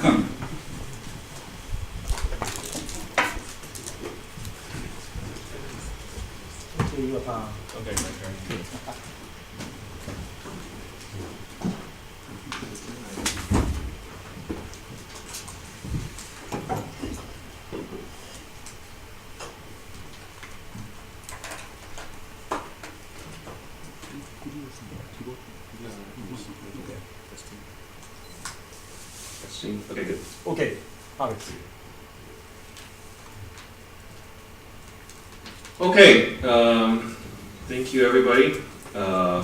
Your turn. Okay, my turn. Okay, good. Okay, Alex. Okay, thank you everybody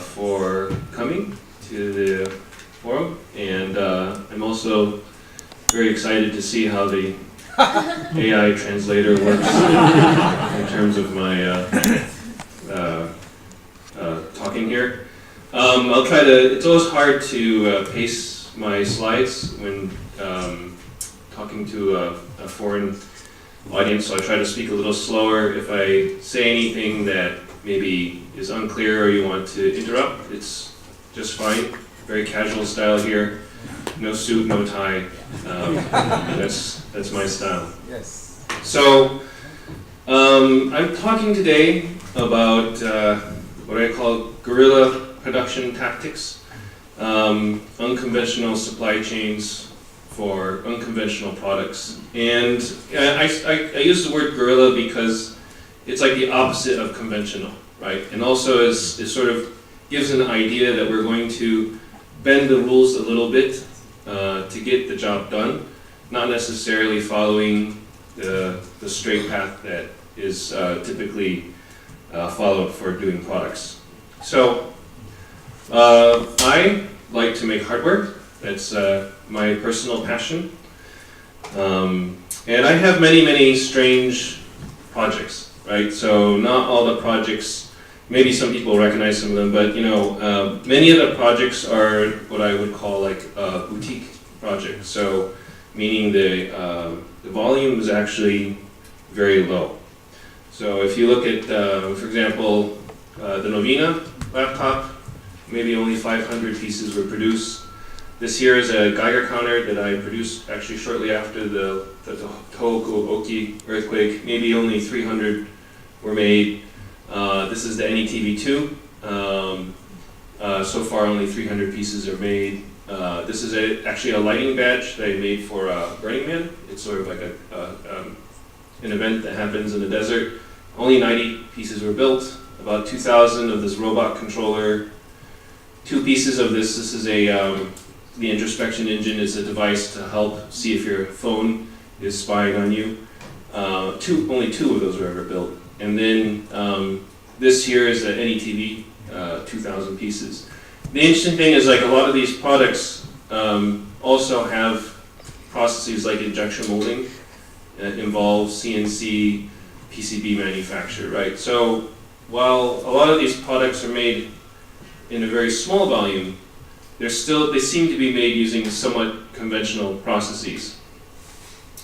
for coming to the forum, and I'm also very excited to see how the AI translator works in terms of my talking here. I'll try to, it's always hard to pace my slides when talking to a foreign audience, so I try to speak a little slower. If I say anything that maybe is unclear or you want to interrupt, it's just fine. Very casual style here. No suit, no tie. That's my style. Yes. So I'm talking today about what I call Guerrilla Production Tactics, unconventional supply chains for unconventional products. And I use the word guerrilla because it's like the opposite of conventional, right? And also it sort of gives an idea that we're going to bend the rules a little bit to get the job done, not necessarily following the straight path that is typically followed for doing products. So I like to make hardware. That's my personal passion. And I have many strange projects, right? So not all the projects, maybe some people recognize some of them, but you know, many of the projects are what I would call like boutique projects. So meaning the volume is actually very low. So if you look at, for example, the Novena laptop, maybe only 500 pieces were produced. This here is a Geiger counter that I produced actually shortly after the Tohoku Oki earthquake. Maybe only 300 were made. This is the NETV2. So far only 300 pieces are made. This is actually a lighting badge that I made for Burning Man. It's sort of like an event that happens in the desert. Only 90 pieces were built. About 2,000 of this robot controller. 2 pieces of this. This is the introspection engine is a device to help see if your phone is spying on you. Only 2 of those were ever built. And then this here is the NETV, 2,000 pieces. The interesting thing is like a lot of these products also have processes like injection molding that involve CNC, PCB manufacture, right? So while a lot of these products are made in a very small volume, they seem to be made using somewhat conventional processes.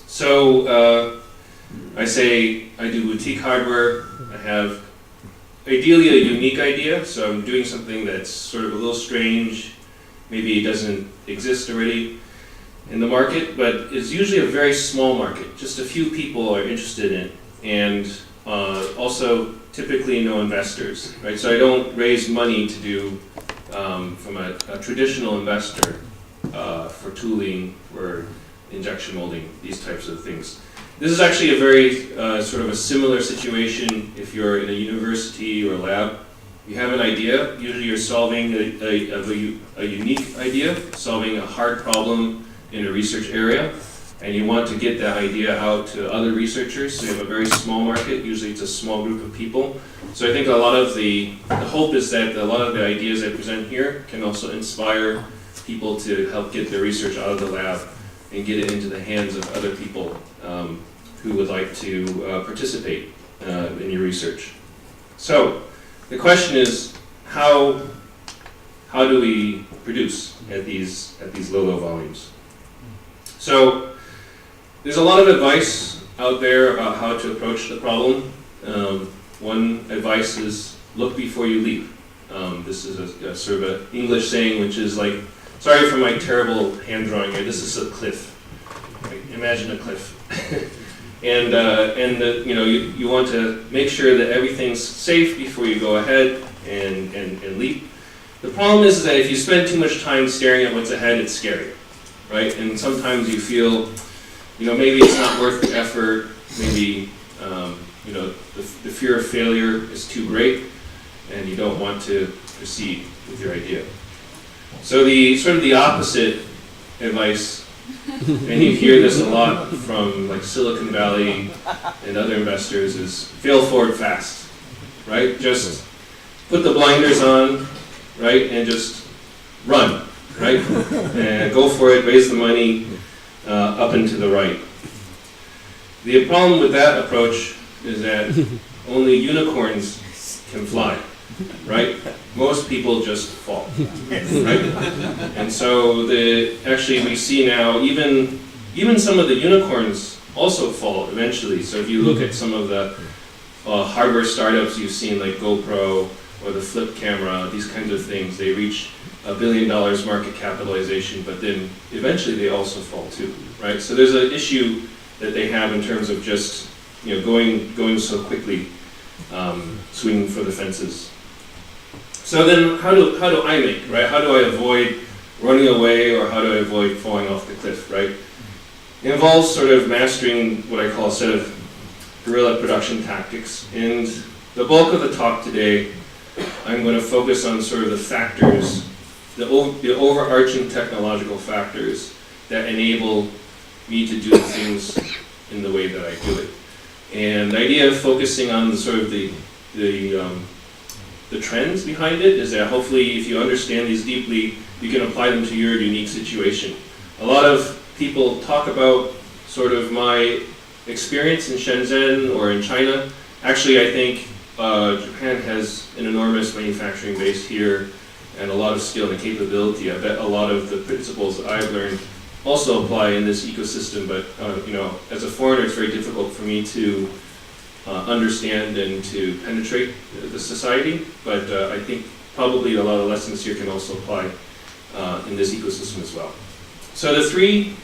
So I say I do boutique hardware. I have ideally a unique idea, so I'm doing something that's sort of a little strange. Maybe it doesn't exist already in the market, but it's usually a very small market. Just a few people are interested in it, and also typically no investors, right? So I don't raise money to do from a traditional investor for tooling, for injection molding, these types of things. This is actually a very sort of a similar situation if you're in a university or a lab. You have an idea, usually you're solving a unique idea, solving a hard problem in a research area, and you want to get that idea out to other researchers, so you have a very small market, usually it's a small group of people. So I think a lot of the hope is that a lot of the ideas I present here can also inspire people to help get their research out of the lab and get it into the hands of other people who would like to participate in your research. So the question is, how do we produce at these low volumes? So there's a lot of advice out there about how to approach the problem. One advice is look before you leap. This is a sort of an English saying, which is like, sorry for my terrible hand drawing here, this is a cliff. imagine a cliff. And you want to make sure that everything's safe before you go ahead and leap. The problem is that if you spend too much time staring at what's ahead, it's scary, right? And sometimes you feel, maybe it's not worth the effort, maybe, the fear of failure is too great, and you don't want to proceed with your idea. So the sort of the opposite advice, and you hear this a lot from like Silicon Valley and other investors, is fail forward fast, right? Just put the blinders on, right, and just run, right? And go for it, raise the money up and to the right. The problem with that approach is that only unicorns can fly, right? Most people just fall, right? And so actually we see now even some of the unicorns also fall eventually. So if you look at some of the hardware startups you've seen, like GoPro or the flip camera, these kinds of things, they reach $1 billion market capitalization, but then eventually they also fall too, right? So there's an issue that they have in terms of just going so quickly, swinging for the fences. So then how do I make, right? How do I avoid running away, or how do I avoid falling off the cliff, right? It involves sort of mastering what I call a set of guerrilla production tactics. And the bulk of the talk today, I'm going to focus on sort of the factors, the overarching technological factors that enable me to do things in the way that I do it. And the idea of focusing on the trends behind it is that hopefully if you understand these deeply, you can apply them to your unique situation. A lot of people talk about sort of my experience in Shenzhen or in China. Actually, I think Japan has an enormous manufacturing base here and a lot of skill and capability. I bet a lot of the principles that I've learned also apply in this ecosystem, but as a foreigner, it's very difficult for me to understand and to penetrate the society. But I think probably a lot of lessons here can also apply in this ecosystem as well. So the three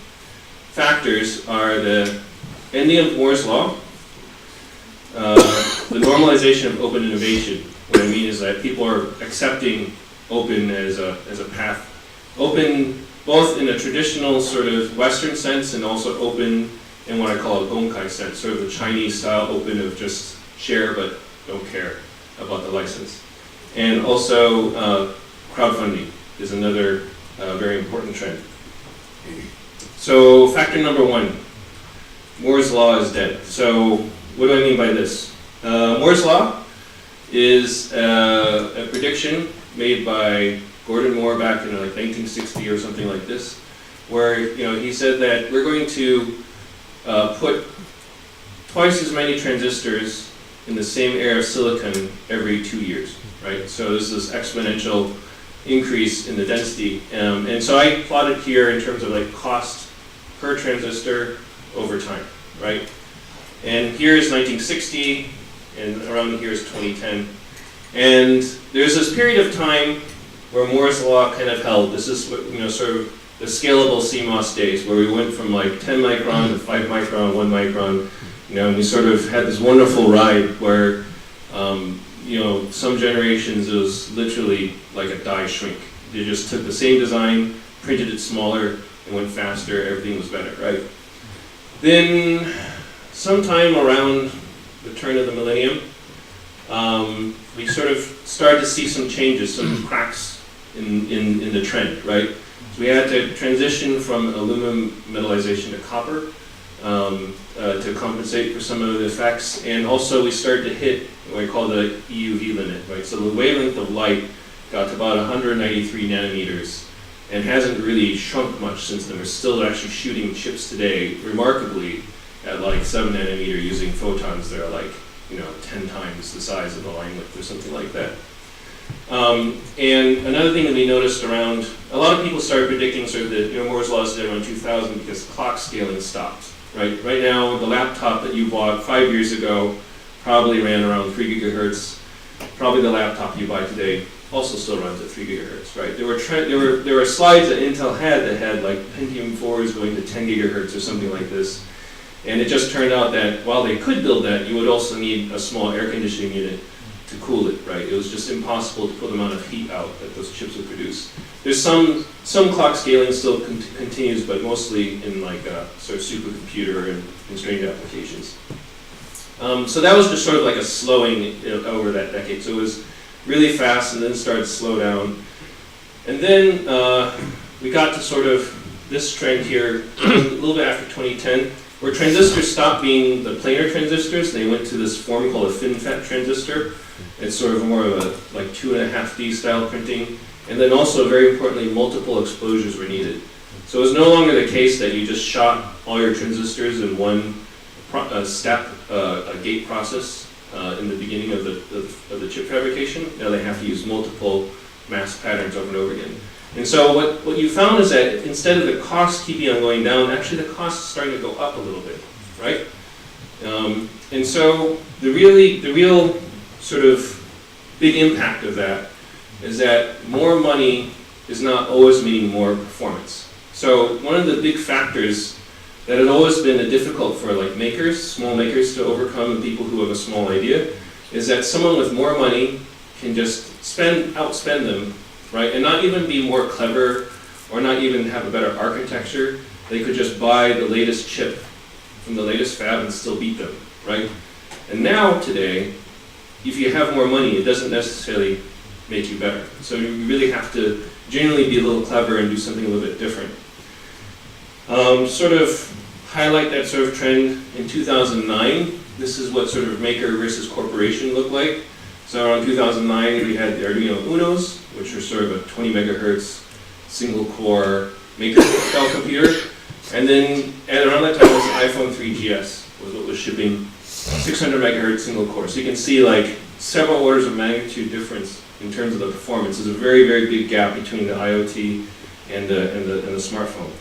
factors are the ending of Moore's law, the normalization of open innovation. What I mean is that people are accepting open as a path. Open both in a traditional sort of Western sense and also open in what I call a gonkai sense, sort of the Chinese style open of just share but don't care about the license. And also crowdfunding is another very important trend. So factor number one, Moore's law is dead. So what do I mean by this? Moore's law is a prediction made by Gordon Moore back in like 1960 or something like this, where he said that we're going to put twice as many transistors in the same air of silicon every 2 years, right? So there's this exponential increase in the density, and so I plotted here in terms of like cost per transistor over time, right? And here is 1960, and around here is 2010, and there's this period of time where Moore's law kind of held. This is what, sort of the scalable CMOS days, where we went from like 10 micron to 5 micron, 1 micron, and we sort of had this wonderful ride where, some generations it was literally like a die shrink. They just took the same design, printed it smaller, and went faster, everything was better, right? Then, sometime around the turn of the millennium, we sort of started to see some changes, some cracks in the trend, right? So we had to transition from aluminum metallization to copper to compensate for some of the effects, and also we started to hit what we call the EUV limit, right? So the wavelength of light got to about 193 nanometers and hasn't really shrunk much since then. We're still actually shooting chips today, remarkably, at like 7 nanometer using photons that are like 10 times the size of the line width or something like that. And another thing that we noticed around, a lot of people started predicting sort of that Moore's law is dead around 2000 because clock scaling stopped, right? Right now, the laptop that you bought 5 years ago probably ran around 3 gigahertz. Probably the laptop you buy today also still runs at 3 gigahertz, right? There were slides that Intel had that had like Pentium 4s going to 10 gigahertz or something like this. And it just turned out that while they could build that, you would also need a small air conditioning unit to cool it, right? It was just impossible to put the amount of heat out that those chips would produce. There's some clock scaling still continues, but mostly in like a sort of supercomputer and constrained applications. So that was just sort of like a slowing over that decade. So it was really fast and then started to slow down. And then we got to sort of this trend here a little bit after 2010, where transistors stopped being the planar transistors. They went to this form called a FinFET transistor. It's sort of more of a like 2.5D style printing. And then also, very importantly, multiple exposures were needed. So it was no longer the case that you just shot all your transistors in one step, a gate process in the beginning of the chip fabrication. Now they have to use multiple mask patterns over and over again. And so what you found is that instead of the cost keeping on going down, actually the cost is starting to go up a little bit, right? And so the real sort of big impact of that is that more money is not always meaning more performance. So one of the big factors that had always been difficult for like makers, small makers to overcome, and people who have a small idea, is that someone with more money can just outspend them, right? And not even be more clever or not even have a better architecture. They could just buy the latest chip from the latest fab and still beat them, right? And now today, if you have more money, it doesn't necessarily make you better. So you really have to genuinely be a little clever and do something a little bit different. Sort of highlight that sort of trend in 2009. This is what sort of maker versus corporation looked like. So around 2009, we had the Arduino Unos, which are sort of a 20 megahertz single core maker style computer. And then at around that time was the iPhone 3GS, was what was shipping 600 megahertz single core. So you can see like several orders of magnitude difference in terms of the performance. There's a very, very big gap between the IoT and the smartphone.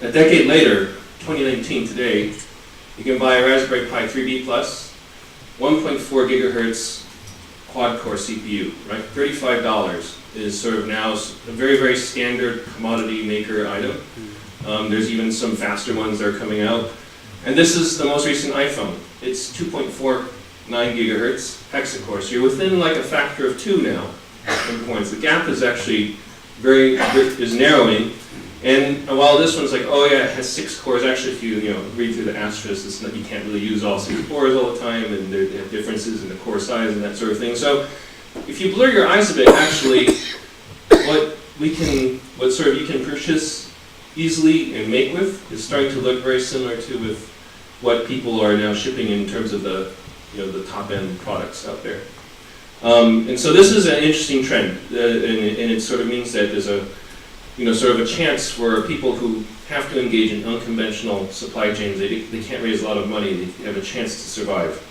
A decade later, 2019 today, you can buy a Raspberry Pi 3B Plus, 1.4 gigahertz quad-core CPU, right? $35 is sort of now a very, very standard commodity maker item. There's even some faster ones that are coming out. And this is the most recent iPhone. It's 2.49 gigahertz hexacore. So you're within like a factor of 2 now in points. The gap is actually is narrowing. And while this one's like, oh yeah, it has 6 cores, actually if you read through the asterisk, it's not, you can't really use all 6 cores all the time, and they have differences in the core size and that sort of thing. So if you blur your eyes a bit, actually, what you can purchase easily and make with is starting to look very similar to with what people are now shipping in terms of the top end products out there. And so this is an interesting trend, and it sort of means that there's a sort of a chance for people who have to engage in unconventional supply chains. They can't raise a lot of money. They have a chance to survive.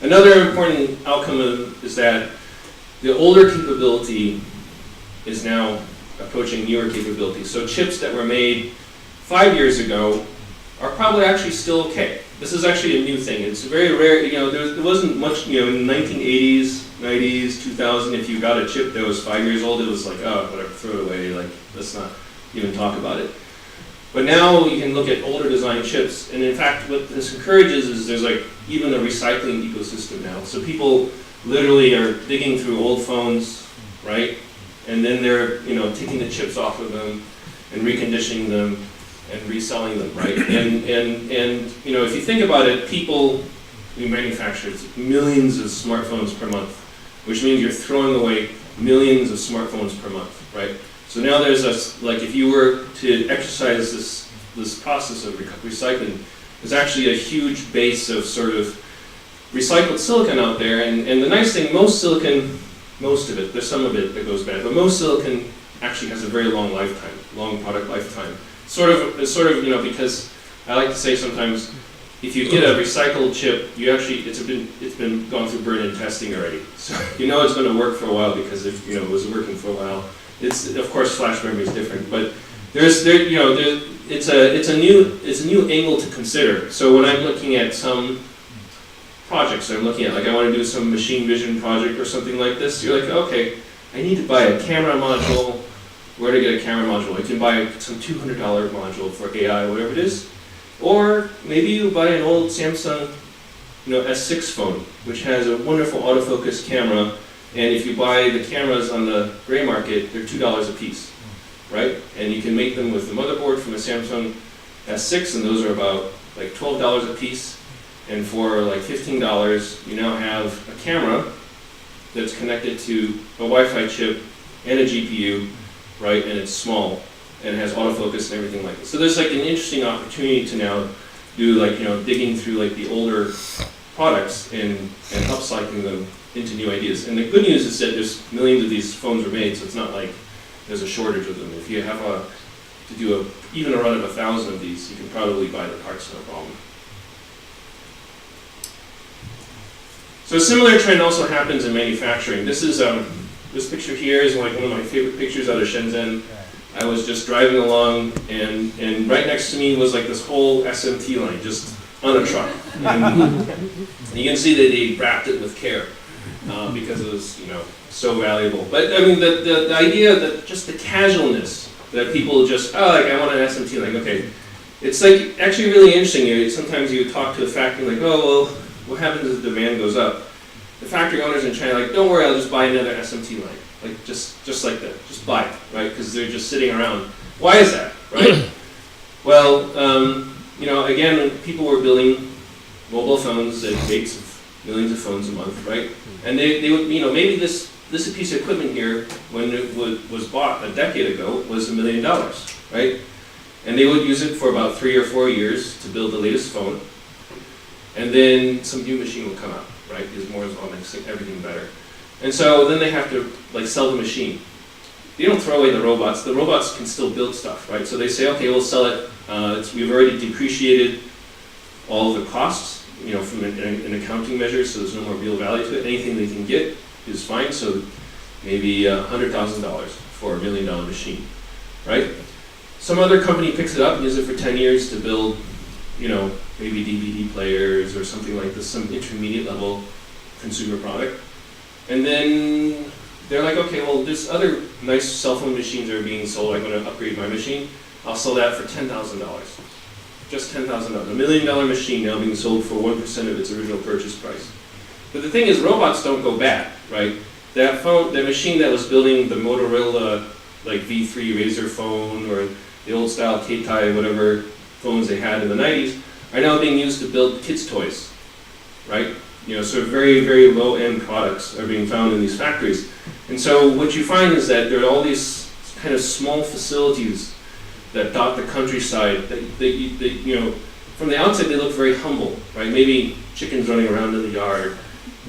Another important outcome is that the older capability is now approaching newer capabilities. So chips that were made 5 years ago are probably actually still okay. This is actually a new thing. It's very rare. There wasn't much. In the 1980s, 90s, 2000, if you got a chip that was 5 years old, it was like, oh, whatever, throw it away. Like, let's not even talk about it. But now you can look at older design chips, and in fact, what this encourages is there's like even a recycling ecosystem now. So people literally are digging through old phones, right? And then they're taking the chips off of them and reconditioning them and reselling them, right? And if you think about it, we manufacture millions of smartphones per month, which means you're throwing away millions of smartphones per month, right? So now there's if you were to exercise this process of recycling, there's actually a huge base of sort of recycled silicon out there, and the nice thing, most of it, there's some of it that goes bad, but most silicon actually has a very long lifetime, long product lifetime. Because I like to say sometimes, if you get a recycled chip, it's been gone through burn-in testing already. So it's going to work for a while because it was working for a while. It's of course flash memory is different, but it's a new angle to consider. So when I'm looking at some projects that I'm looking at. Like I want to do some machine vision project or something like this. You're like, okay, I need to buy a camera module. Where to get a camera module? I can buy some $200 module for AI, whatever it is. Or maybe you buy an old Samsung, S6 phone, which has a wonderful autofocus camera. And if you buy the cameras on the gray market, they're $2 a piece, right? And you can make them with the motherboard from a Samsung S6, and those are about like $12 a piece. And for like $15, you now have a camera that's connected to a Wi-Fi chip and a GPU, right? And it's small and it has autofocus and everything like this. So there's like an interesting opportunity to now do like, digging through like the older products and upcycling them into new ideas. And the good news is that there's millions of these phones are made, so it's not like there's a shortage of them. If you have to do even a run of 1,000 of these, you can probably buy the parts, no problem. So a similar trend also happens in manufacturing. This is this picture here is like one of my favorite pictures out of Shenzhen. I was just driving along, and right next to me was like this whole SMT line, just on a truck. And you can see that they wrapped it with care because it was, so valuable. But I mean, the idea that just the casualness that people just, like I want an SMT, like okay, it's like actually really interesting. Sometimes you talk to a factory like, oh well, what happens as the demand goes up? The factory owners in China are like, don't worry, I'll just buy another SMT line. Like just like that, just buy it, right? Because they're just sitting around. Why is that, right? Well, again, when people were building mobile phones at rates of millions of phones a month, right? And they would, maybe this piece of equipment here, when it was bought a decade ago, was $1 million, right? And they would use it for about 3 or 4 years to build the latest phone. And then some new machine will come out, right? Because more is on makes everything better. And so then they have to like sell the machine. They don't throw away the robots. The robots can still build stuff, right? So they say, okay, we'll sell it. We've already depreciated all of the costs, from an accounting measure, so there's no more real value to it. Anything they can get is fine. So maybe $100,000 for $1 million machine, right? Some other company picks it up and uses it for 10 years to build, maybe DVD players or something like this, some intermediate level consumer product. And then they're like, okay, well, this other nice cell phone machines are being sold. I'm going to upgrade my machine. I'll sell that for $10,000. Just $10,000. $1 million machine now being sold for 1% of its original purchase price. But the thing is, robots don't go bad, right? That machine that was building the Motorola like V3 Razr phone or the old style Keitai, whatever phones they had in the 90s, are now being used to build kids' toys, right? Sort of very, very low-end products are being found in these factories. And so what you find is that there are all these kind of small facilities that dot the countryside that from the outside they look very humble, right? Maybe chickens running around in the yard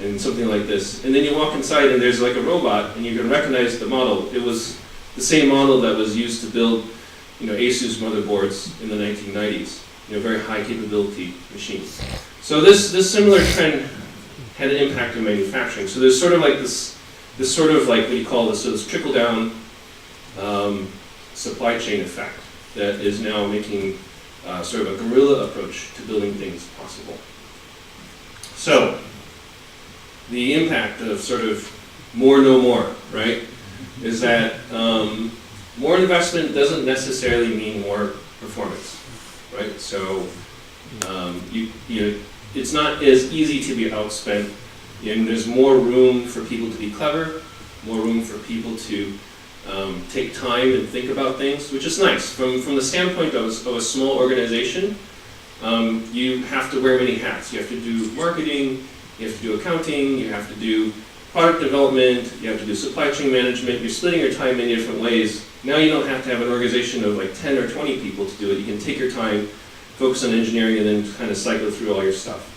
and something like this. And then you walk inside and there's like a robot and you can recognize the model. It was the same model that was used to build, Asus motherboards in the 1990s. Very high capability machines. So this similar trend had an impact on manufacturing. So there's sort of like this sort of like, what do you call this? So this trickle down supply chain effect that is now making sort of a guerrilla approach to building things possible. So the impact of sort of more, no more, right? Is that more investment doesn't necessarily mean more performance. Right, so it's not as easy to be outspent, and there's more room for people to be clever, more room for people to take time and think about things, which is nice. From the standpoint of a small organization, you have to wear many hats. You have to do marketing, you have to do accounting, you have to do product development, you have to do supply chain management. You're splitting your time in different ways. Now you don't have to have an organization of like 10 or 20 people to do it. You can take your time, focus on engineering, and then kind of cycle through all your stuff.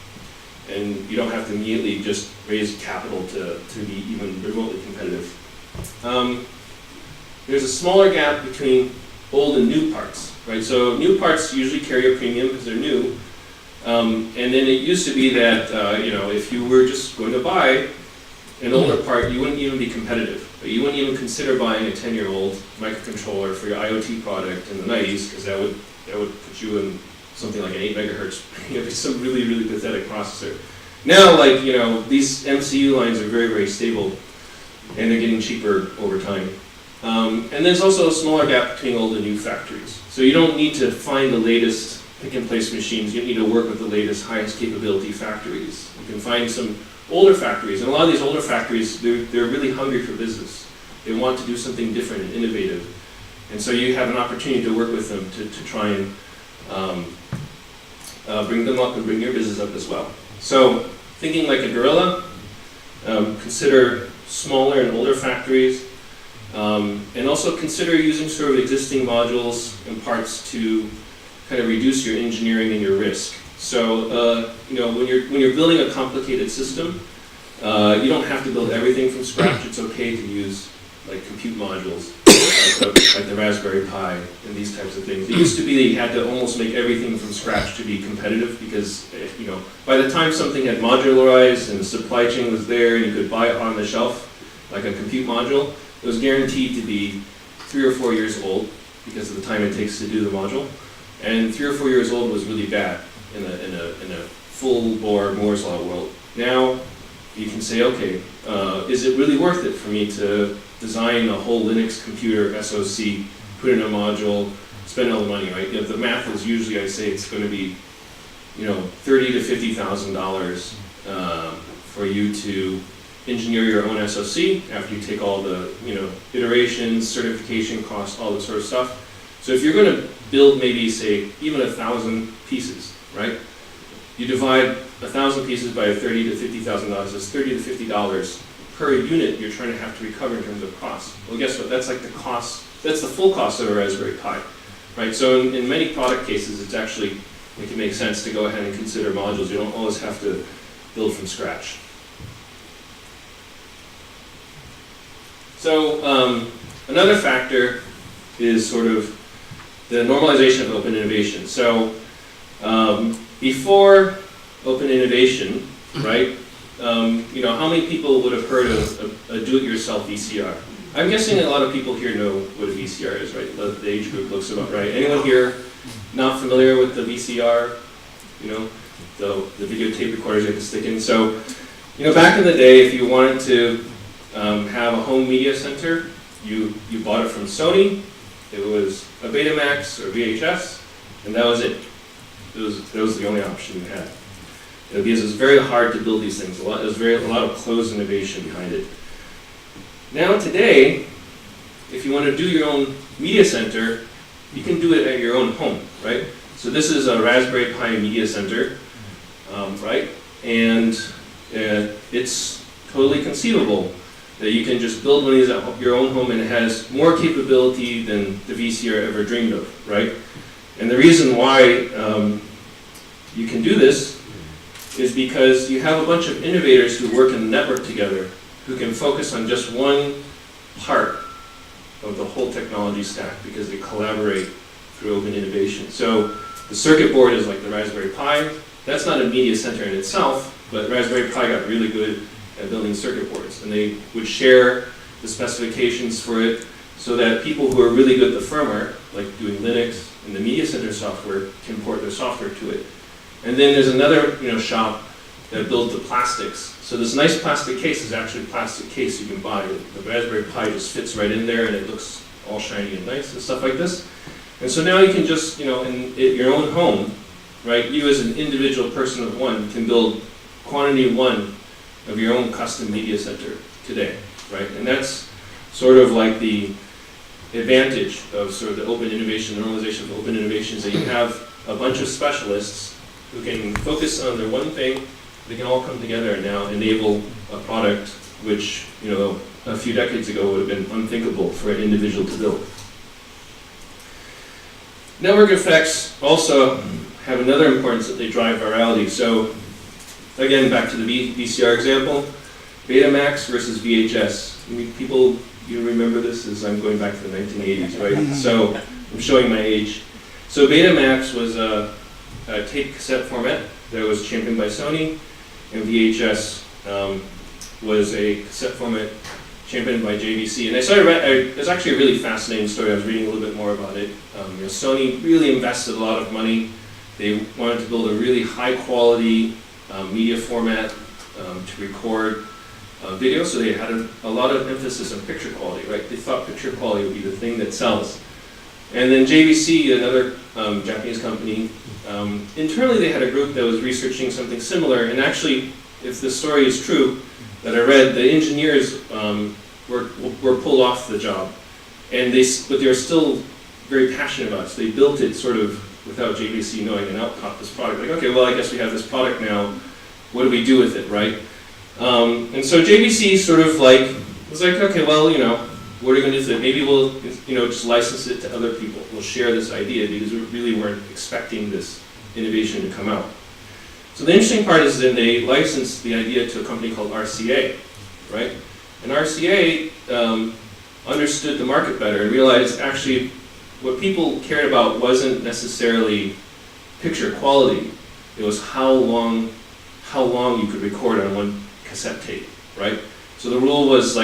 And you don't have to immediately just raise capital to be even remotely competitive. There's a smaller gap between old and new parts, right? So new parts usually carry a premium because they're new. And then it used to be that if you were just going to buy an older part, you wouldn't even be competitive. You wouldn't even consider buying a 10-year-old microcontroller for your IoT product in the 90s, because that would put you in something like an 8 megahertz, some really, really pathetic processor. Now, like, you know, these MCU lines are very, very stable, and they're getting cheaper over time. And there's also a smaller gap between old and new factories. So you don't need to find the latest pick-and-place machines. You need to work with the latest, highest capability factories. You can find some older factories, and a lot of these older factories, they're really hungry for business. They want to do something different and innovative. And so you have an opportunity to work with them to try and bring them up and bring your business up as well. So thinking like a Guerrilla, consider smaller and older factories, and also consider using sort of existing modules and parts to kind of reduce your engineering and your risk. So you know, when you're building a complicated system, you don't have to build everything from scratch. It's okay to use like compute modules, like the Raspberry Pi and these types of things. It used to be that you had to almost make everything from scratch to be competitive, because you know, by the time something had modularized and the supply chain was there and you could buy it on the shelf, like a compute module, it was guaranteed to be 3 or 4 years old because of the time it takes to do the module. And 3 or 4 years old was really bad in a full-bore Moore's Law world. Now you can say, okay, is it really worth it for me to design a whole Linux computer SoC, put in a module, spend all the money, right? You know, the math is usually, I say it's going to be, you know, $30,000 to $50,000 for you to engineer your own SoC after you take all the, you know, iterations, certification costs, all that sort of stuff. So if you're going to build maybe, say, even 1,000 pieces, right? You divide 1,000 pieces by $30,000 to $50,000. That's $30 to $50 per unit you're trying to have to recover in terms of cost. Well, guess what? That's like the cost. That's the full cost of a Raspberry Pi, right? So in many product cases, it's actually, it can make sense to go ahead and consider modules. You don't always have to build from scratch. So another factor is sort of the normalization of open innovation. So before open innovation, right? You know, how many people would have heard of a do-it-yourself VCR? I'm guessing a lot of people here know what a VCR is, right? The age group looks about right. Anyone here not familiar with the VCR? You know, the videotape recorders you have to stick in. So, you know, back in the day, if you wanted to have a home media center, you bought it from Sony. It was a Betamax or VHS, and that was it. That was the only option you had. Because it was very hard to build these things. There was a lot of closed innovation behind it. Now today, if you want to do your own media center, you can do it at your own home, right? So this is a Raspberry Pi media center, right? And it's totally conceivable that you can just build one of these at your own home, and it has more capability than the VCR ever dreamed of, right? And the reason why you can do this is because you have a bunch of innovators who work in the network together, who can focus on just one part of the whole technology stack because they collaborate through open innovation. So the circuit board is like the Raspberry Pi. That's not a media center in itself, but Raspberry Pi got really good at building circuit boards, and they would share the specifications for it so that people who are really good at the firmware, like doing Linux and the media center software, can port their software to it. And then there's another, you know, shop that builds the plastics. So this nice plastic case is actually a plastic case you can buy. The Raspberry Pi just fits right in there, and it looks all shiny and nice and stuff like this. And so now you can just, you know, in your own home, right, you as an individual person of one can build quantity one of your own custom media center today, right? And that's sort of like the advantage of sort of the open innovation, normalization of open innovation, is that you have a bunch of specialists who can focus on their one thing. They can all come together and now enable a product which, you know, a few decades ago would have been unthinkable for an individual to build. Network effects also have another importance, that they drive virality. So again, back to the VCR example, Betamax versus VHS. I mean, people, you remember this, as I'm going back to the 1980s, right? So I'm showing my age. So Betamax was a tape cassette format that was championed by Sony, and VHS was a cassette format championed by JVC. And it's actually a really fascinating story. I was reading a little bit more about it. You know, Sony really invested a lot of money. They wanted to build a really high quality media format to record video, so they had a lot of emphasis on picture quality, right? They thought picture quality would be the thing that sells. And then JVC, another Japanese company, internally they had a group that was researching something similar, and actually, if the story is true that I read, the engineers were pulled off the job, and but they were still very passionate about it, so they built it sort of without JVC knowing and output this product. Like, okay, well, I guess we have this product now, what do we do with it, right? And so JVC sort of was like, okay, well, what are we going to do with it? Maybe we'll, just license it to other people. We'll share this idea because we really weren't expecting this innovation to come out. So the interesting part is then they licensed the idea to a company called RCA, right? And RCA understood the market better and realized actually what people cared about wasn't necessarily picture quality. It was how long you could record on one cassette tape, right? So the rule was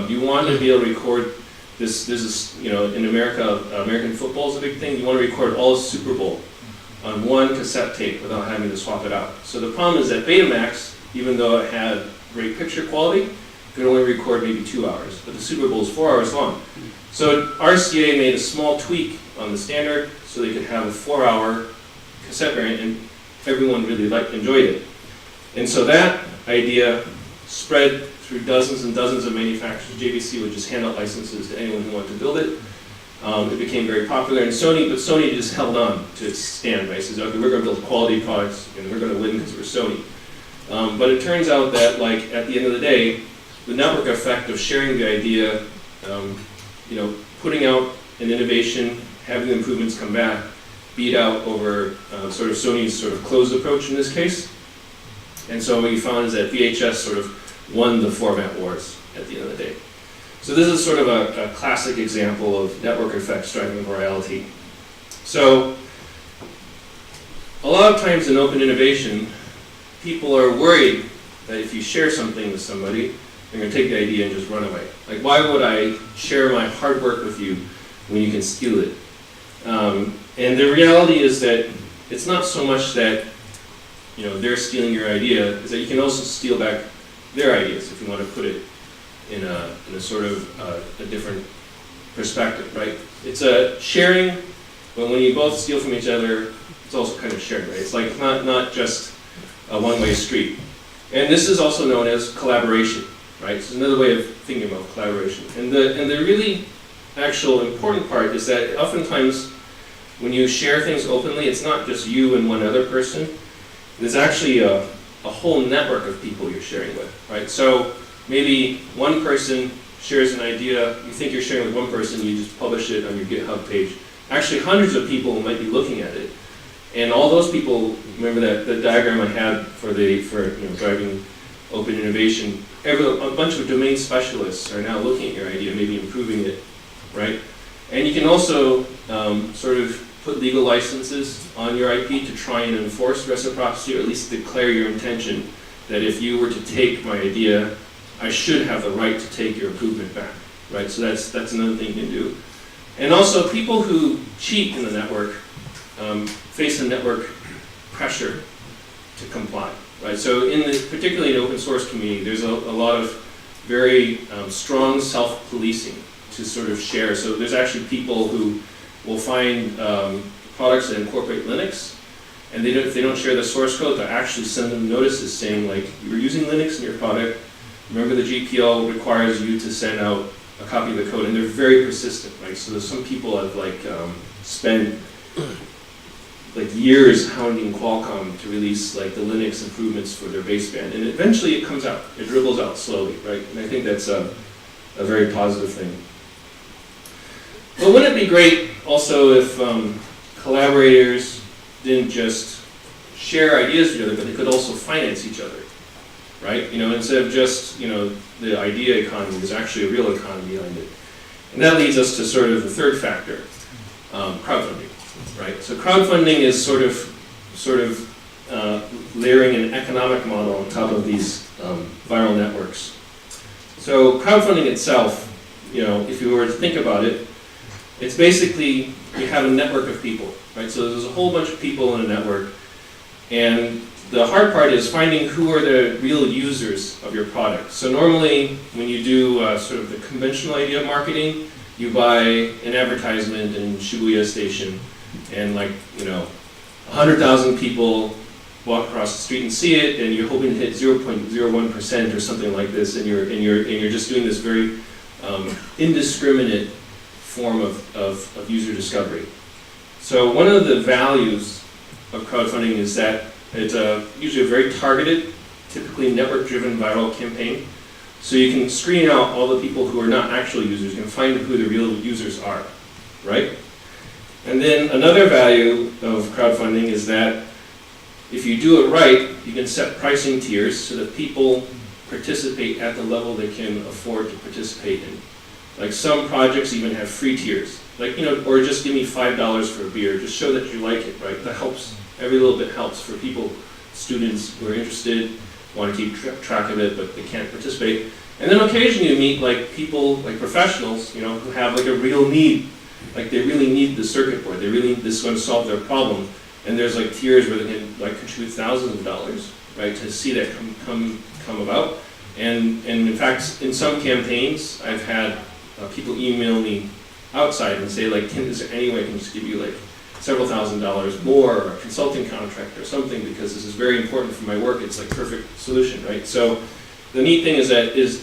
you want to be able to record this is, in America, American football is a big thing. You want to record all of Super Bowl on one cassette tape without having to swap it out. So the problem is that Betamax, even though it had great picture quality, could only record maybe 2 hours, but the Super Bowl is 4 hours long. So RCA made a small tweak on the standard so they could have a 4-hour cassette variant, and everyone really enjoyed it. And so that idea spread through dozens and dozens of manufacturers. JVC would just hand out licenses to anyone who wanted to build it. It became very popular, and Sony just held on to its stand, right? Says, okay, we're going to build quality products, and we're going to win because we're Sony. But it turns out that, at the end of the day, the network effect of sharing the idea, putting out an innovation, having the improvements come back, beat out over sort of Sony's sort of closed approach in this case. And so what we found is that VHS sort of won the format wars at the end of the day. So this is sort of a classic example of network effects driving virality. So a lot of times in open innovation, people are worried that if you share something with somebody, they're going to take the idea and just run away. Like, why would I share my hard work with you when you can steal it? And the reality is that it's not so much that they're stealing your idea, is that you can also steal back their ideas if you want to put it in a sort of a different perspective, right? It's a sharing, but when you both steal from each other, it's also kind of sharing, right? It's like not just a one-way street. And this is also known as collaboration, right? It's another way of thinking about collaboration. And the really actual important part is that oftentimes when you share things openly, it's not just you and one other person. There's actually a whole network of people you're sharing with, right? So maybe one person shares an idea, you think you're sharing with one person, you just publish it on your GitHub page. Actually, hundreds of people might be looking at it. And all those people, remember that the diagram I had for driving open innovation, a bunch of domain specialists are now looking at your idea, maybe improving it, right? And you can also sort of put legal licenses on your IP to try and enforce reciprocity, or at least declare your intention that if you were to take my idea, I should have the right to take your improvement back, right? So that's another thing you can do. And also, people who cheat in the network face a network pressure to comply, right? So particularly in the open source community, there's a lot of very strong self-policing to sort of share. So there's actually people who will find products that incorporate Linux, and if they don't share the source code, they'll actually send them notices saying, like, you're using Linux in your product, remember the GPL requires you to send out a copy of the code, and they're very persistent, right? So there's some people have spent years hounding Qualcomm to release the Linux improvements for their baseband, and eventually it comes out, it dribbles out slowly, right? And I think that's a very positive thing. But wouldn't it be great also if collaborators didn't just share ideas with each other, but they could also finance each other, right? Instead of just the idea economy, there's actually a real economy behind it. And that leads us to sort of the third factor, crowdfunding, right? So crowdfunding is sort of layering an economic model on top of these viral networks. So crowdfunding itself, if you were to think about it, it's basically, you have a network of people, right? So there's a whole bunch of people in a network, And the hard part is finding who are the real users of your product. So normally, when you do sort of the conventional idea of marketing, you buy an advertisement in Shibuya Station, and 100,000 people walk across the street and see it, and you're hoping to hit 0.01% or something like this, and you're just doing this very indiscriminate form of user discovery. So one of the values of crowdfunding is that it's usually a very targeted, typically network-driven viral campaign. So you can screen out all the people who are not actual users. You can find who the real users are, right? And then another value of crowdfunding is that if you do it right, you can set pricing tiers so that people participate at the level they can afford to participate in. Like some projects even have free tiers. Or just give me $5 for a beer, just show that you like it, right? That helps, every little bit helps for people, students who are interested, want to keep track of it, but they can't participate. And then occasionally you meet people, professionals, who have a real need. They really need the circuit board, this is going to solve their problem. And there's tiers where they can contribute thousands of dollars, right, to see that come about. And in fact, in some campaigns, I've had people email me outside and say is there any way I can just give you several $1,000s more, or a consulting contract or something, because this is very important for my work. It's perfect solution, right? So the neat thing is that it's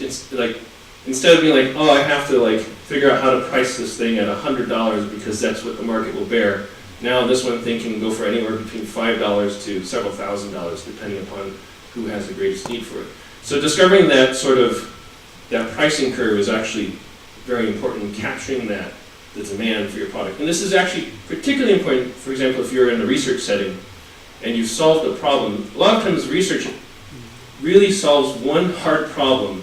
instead of being oh, I have to figure out how to price this thing at $100 because that's what the market will bear. Now this one thing can go for anywhere between $5 to several $1,000s, depending upon who has the greatest need for it. So discovering that that pricing curve is actually very important in capturing the demand for your product. And this is actually particularly important, for example, if you're in a research setting and you've solved a problem. A lot of times research really solves one hard problem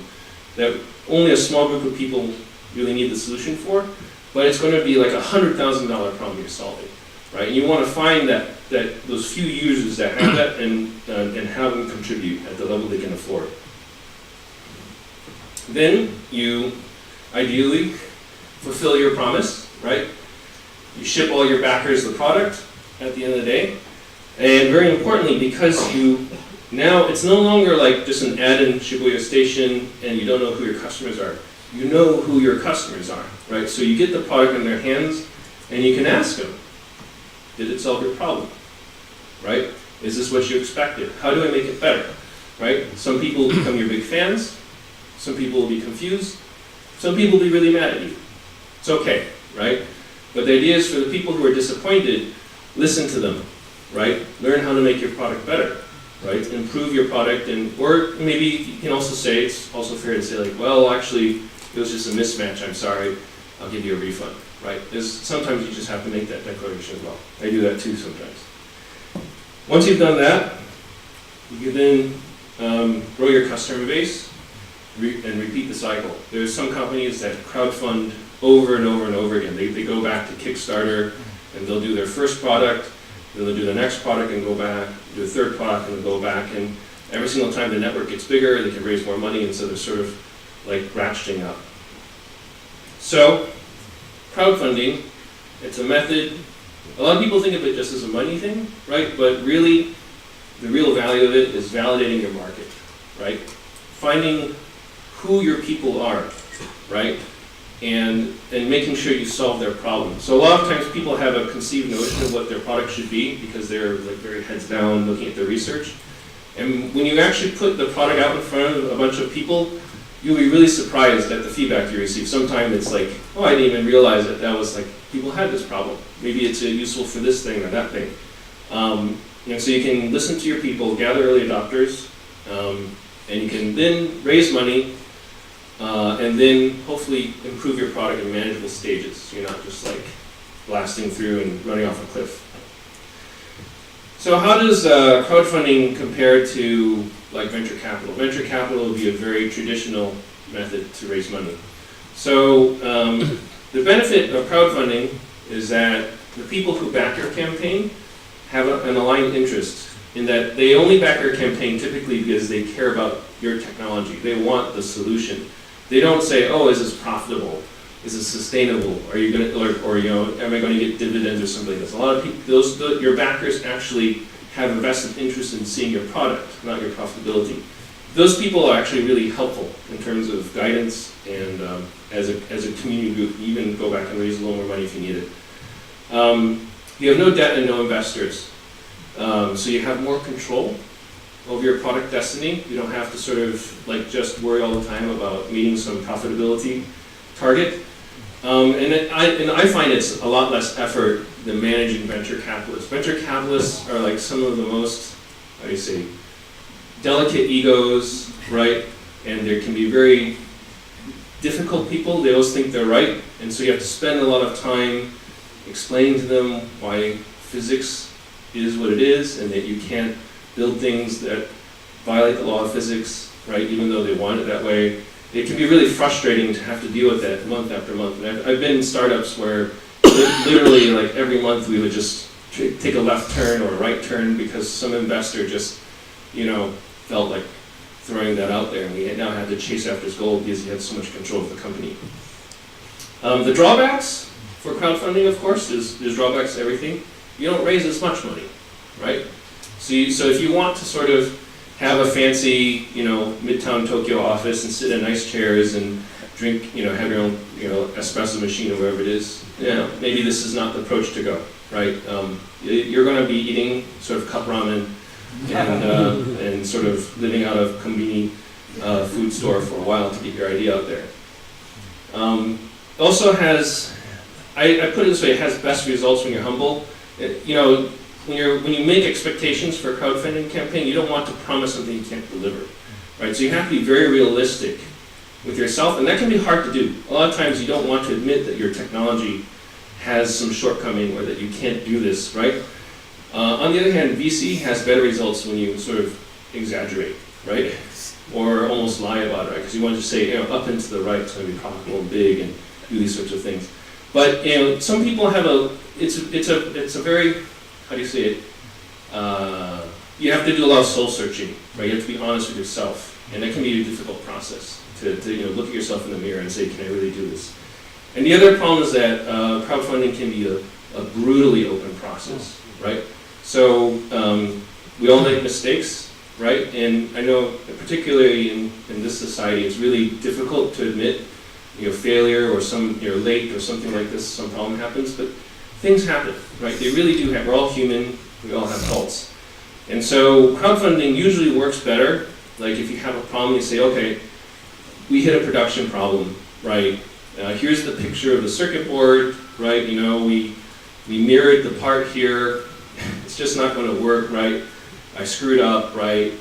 that only a small group of people really need the solution for, but it's going to be $100,000 problem you're solving, right? And you want to find that those few users that have that and have them contribute at the level they can afford. Then you ideally fulfill your promise, right? You ship all your backers the product at the end of the day. And very importantly, because now it's no longer just an ad in Shibuya Station and you don't know who your customers are. You know who your customers are, right? So you get the product in their hands and you can ask them, did it solve your problem, right? Is this what you expected? How do I make it better, right? Some people will become your big fans. Some people will be confused. Some people will be really mad at you. It's okay, right? But the idea is for the people who are disappointed, listen to them, right? Learn how to make your product better, right? Improve your product, or maybe you can also say, it's also fair to say well, actually, it was just a mismatch, I'm sorry, I'll give you a refund, right? Sometimes you just have to make that declaration as well. I do that too sometimes. Once you've done that, you can then grow your customer base and repeat the cycle. There's some companies that crowdfund over and over and over again. They go back to Kickstarter and they'll do their first product, then they'll do the next product and go back, do a third product and go back, and every single time the network gets bigger, they can raise more money, and so they're sort of ratcheting up. So, crowdfunding, it's a method. A lot of people think of it just as a money thing, right? But really, the real value of it is validating your market, right? Finding who your people are, right? And making sure you solve their problem. So a lot of times people have a conceived notion of what their product should be because they're very heads down looking at their research. And when you actually put the product out in front of a bunch of people, you'll be really surprised at the feedback you receive. Sometimes it's oh, I didn't even realize that was people had this problem. Maybe it's useful for this thing or that thing. And so you can listen to your people, gather early adopters, and you can then raise money, and then hopefully improve your product in manageable stages. So you're not just blasting through and running off a cliff. So how does crowdfunding compare to venture capital? Venture capital would be a very traditional method to raise money. So the benefit of crowdfunding is that the people who back your campaign have an aligned interest in that they only back your campaign typically because they care about your technology. They want the solution. They don't say, oh, is this profitable? Is it sustainable? Are you going to, or am I going to get dividends or something like this? A lot of people, your backers actually have a vested interest in seeing your product, not your profitability. Those people are actually really helpful in terms of guidance and as a community group, you even go back and raise a little more money if you need it. You have no debt and no investors. So you have more control over your product destiny. You don't have to sort of like just worry all the time about meeting some profitability target. And I find it's a lot less effort than managing venture capitalists. Venture capitalists are like some of the most, how do you say, delicate egos, right? And there can be very difficult people. They always think they're right. And so you have to spend a lot of time explaining to them why physics is what it is and that you can't build things that violate the law of physics, right? Even though they want it that way. It can be really frustrating to have to deal with that month after month. And I've been in startups where literally like every month we would just take a left turn or a right turn because some investor just, felt like throwing that out there, and we now had to chase after his goal because he had so much control of the company. The drawbacks for crowdfunding, of course, there's drawbacks to everything. You don't raise as much money, right? So if you want to sort of have a fancy, midtown Tokyo office and sit in nice chairs and drink, have your own, espresso machine or whatever it is, maybe this is not the approach to go, right? You're going to be eating sort of cup ramen and sort of living out of convenience food store for a while to get your idea out there. Also has, I put it this way, it has best results when you're humble. When you make expectations for a crowdfunding campaign, you don't want to promise something you can't deliver, right? So you have to be very realistic with yourself, and that can be hard to do. A lot of times you don't want to admit that your technology has some shortcoming or that you can't do this, right? On the other hand, VC has better results when you sort of exaggerate, right? Or almost lie about it, right? Because you want to say, up and to the right, it's going to be profitable and big and do these sorts of things. But some people have it's a very, how do you say it? You have to do a lot of soul searching, right? You have to be honest with yourself, and that can be a difficult process to look at yourself in the mirror and say, can I really do this? And the other problem is that crowdfunding can be a brutally open process, right? So we all make mistakes, right? And I know particularly in this society, it's really difficult to admit failure or you're late or something like this, some problem happens, but things happen, right? They really do happen. We're all human, we all have faults. And so crowdfunding usually works better. Like if you have a problem, you say, okay, we hit a production problem, right? Here's the picture of the circuit board, right? We mirrored the part here. It's just not going to work, right? I screwed up, right?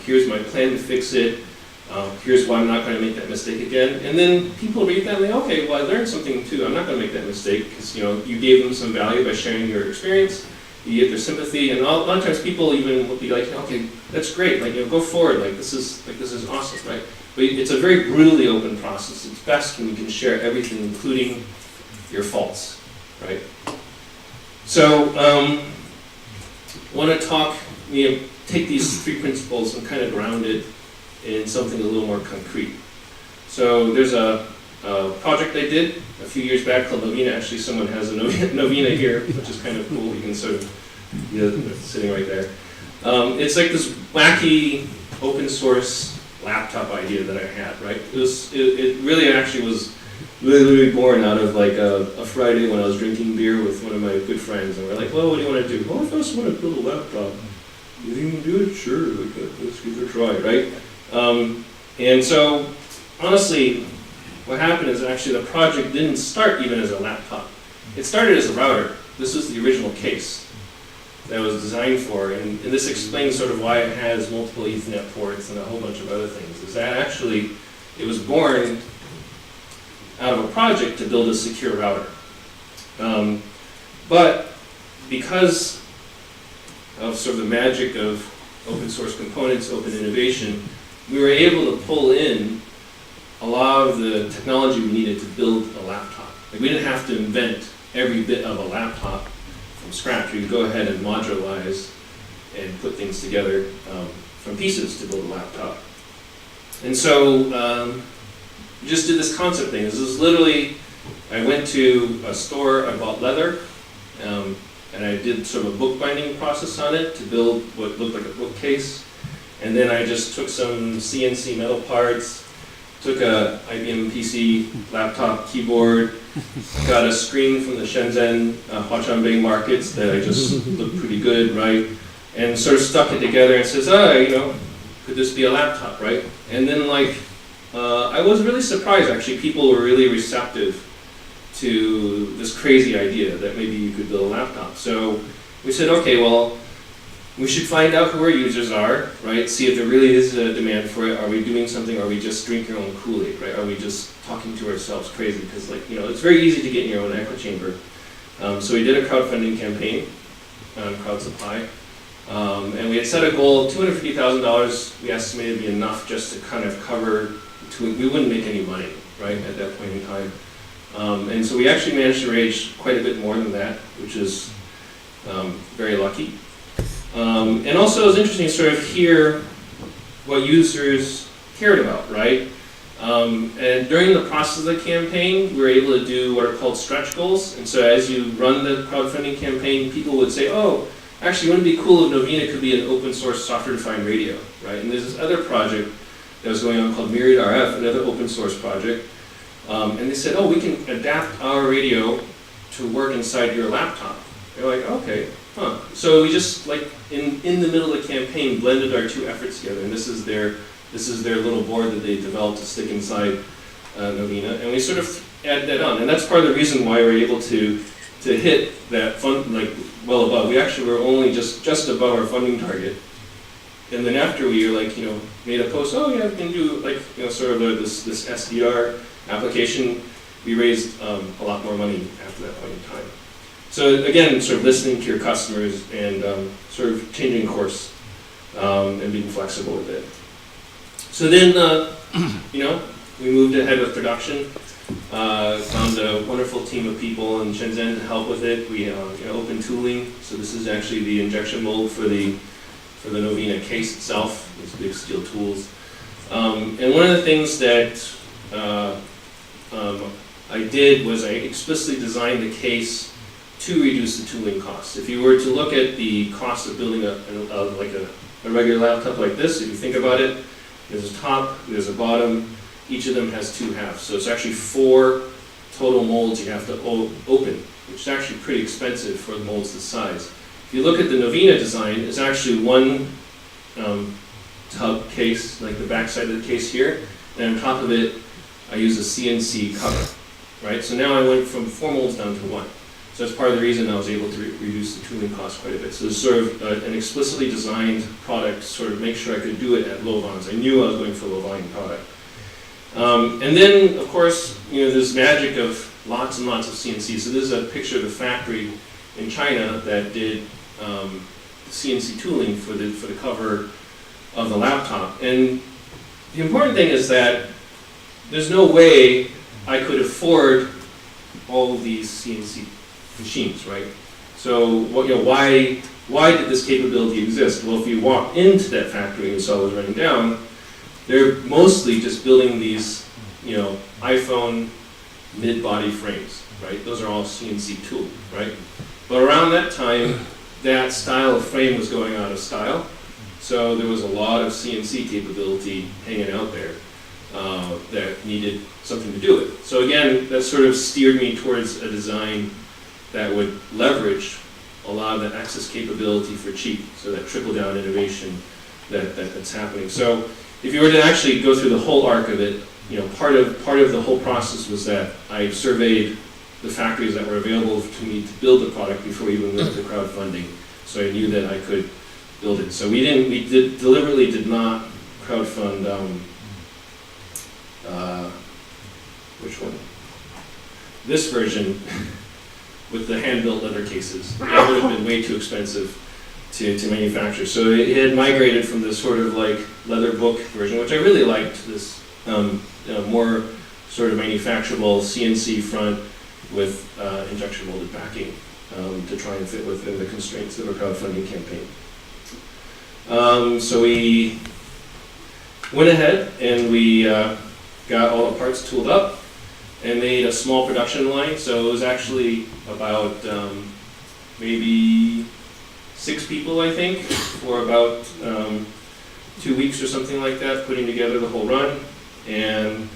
Here's my plan to fix it. Here's why I'm not going to make that mistake again. And then people read that and they, okay, well, I learned something too. I'm not going to make that mistake because you gave them some value by sharing your experience. You get their sympathy, and a lot of times people even will be like, okay, that's great. Like, go forward. Like this is awesome, right? But it's a very brutally open process. It's best when you can share everything, including your faults, right? So, want to talk, take these three principles and kind of ground it in something a little more concrete. So there's a project I did a few years back called Novena. Actually, someone has a Novena here, which is kind of cool. You can sort of, sitting right there. It's like this wacky open source laptop idea that I had, right? It really actually was literally born out of like a Friday when I was drinking beer with one of my good friends, and we're like, well, what do you want to do? Well, I just want to build a laptop. You think you can do it? Sure, let's give it a try, right? And so, honestly, what happened is actually the project didn't start even as a laptop. It started as a router. This was the original case that it was designed for, and this explains sort of why it has multiple Ethernet ports and a whole bunch of other things. Is that actually it was born out of a project to build a secure router. But because of sort of the magic of open source components, open innovation, we were able to pull in a lot of the technology we needed to build a laptop. Like we didn't have to invent every bit of a laptop from scratch. We could go ahead and modularize and put things together from pieces to build a laptop. And so we just did this concept thing. This is literally, I went to a store, I bought leather, and I did sort of a bookbinding process on it to build what looked like a bookcase. And then I just took some CNC metal parts, took a IBM PC laptop keyboard, got a screen from the Shenzhen Huaqiangbei markets that I just looked pretty good, right? And sort of stuck it together and says, could this be a laptop, right? And then I was really surprised actually. People were really receptive to this crazy idea that maybe you could build a laptop. So we said, okay, well, we should find out who our users are, right? See if there really is a demand for it. Are we doing something? Are we just drinking our own Kool-Aid, right? Are we just talking to ourselves crazy? Because it's very easy to get in your own echo chamber. So we did a crowdfunding campaign on Crowd Supply. And we had set a goal of $250,000. We estimated to be enough just to kind of cover, we wouldn't make any money, right, at that point in time. And so we actually managed to raise quite a bit more than that, which is very lucky. And also it was interesting to sort of hear what users cared about, right? And during the process of the campaign, we were able to do what are called stretch goals. And so as you run the crowdfunding campaign, people would say, oh, actually, wouldn't it be cool if Novena could be an open source software-defined radio, right? And there's this other project that was going on called Myriad RF, another open source project. And they said, oh, we can adapt our radio to work inside your laptop. They're like, okay, huh. So we just, in the middle of the campaign, blended our two efforts together. And this is their little board that they developed to stick inside Novena. And we sort of added that on. And that's part of the reason why we're able to hit that fund, well above. We actually were only just above our funding target. And then after we made a post, oh yeah, we can do sort of this SDR application, we raised a lot more money after that point in time. So again, sort of listening to your customers and sort of changing course and being flexible with it. So then, we moved ahead with production. Found a wonderful team of people in Shenzhen to help with it. We open tooling. So this is actually the injection mold for the Novena case itself. These big steel tools. And one of the things that I did was I explicitly designed the case to reduce the tooling costs. If you were to look at the cost of building a regular laptop like this, if you think about it, there's a top, there's a bottom. Each of them has two halves. So it's actually 4 total molds you have to open, which is actually pretty expensive for the molds this size. If you look at the Novena design, it's actually one tub case, like the back side of the case here, and on top of it, I use a CNC cover, right? So now I went from 4 molds down to 1. So that's part of the reason I was able to reduce the tooling cost quite a bit. So it's sort of an explicitly designed product to sort of make sure I could do it at low volumes. I knew I was going for a low volume product. And then, of course, there's magic of lots and lots of CNC. So this is a picture of the factory in China that did CNC tooling for the cover of the laptop. And the important thing is that there's no way I could afford all these CNC machines, right? So why did this capability exist? Well, if you walk into that factory and you saw it was running down, they're mostly just building these, iPhone mid-body frames, right? Those are all CNC tooled, right? But around that time, that style of frame was going out of style. So there was a lot of CNC capability hanging out there that needed something to do with it. So again, that sort of steered me towards a design that would leverage a lot of that excess capability for cheap, so that trickle-down innovation that's happening. So if you were to actually go through the whole arc of it, part of the whole process was that I surveyed the factories that were available to me to build the product before we even went to crowdfunding. So I knew that I could build it. So we deliberately did not crowdfund, which one? This version with the hand-built leather cases. That would have been way too expensive to manufacture. So it had migrated from this sort of leather book version, which I really liked, this more sort of manufacturable CNC front with injection molded backing to try and fit within the constraints of a crowdfunding campaign. So we went ahead and we got all the parts tooled up and made a small production line. So it was actually about maybe 6 people, I think, for about 2 weeks or something like that, putting together the whole run. And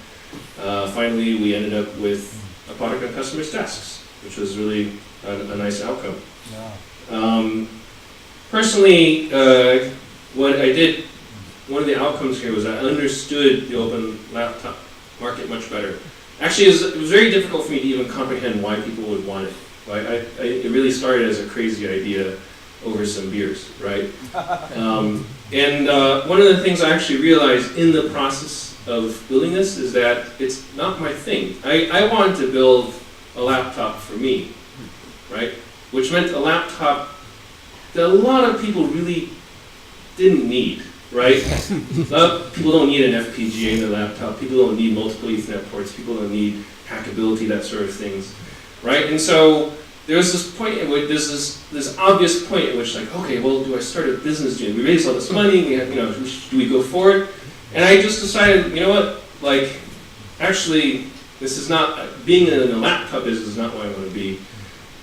finally, we ended up with a product on customers' desks, which was really a nice outcome. Yeah. Personally, what I did, one of the outcomes here was I understood the open laptop market much better. Actually, it was very difficult for me to even comprehend why people would want it. Right? It really started as a crazy idea over some beers, right? And one of the things I actually realized in the process of building this is that it's not my thing. I wanted to build a laptop for me, right? Which meant a laptop that a lot of people really didn't need, right? People don't need an FPGA in their laptop. People don't need multiple Ethernet ports. People don't need hackability, that sort of things, right? And so there was this point at which there's this obvious point at which, like, okay, well, do I start a business? Do we raise all this money? We have, do we go for it? And I just decided, you know what? Like, actually, this is not being in a laptop business is not what I want to be.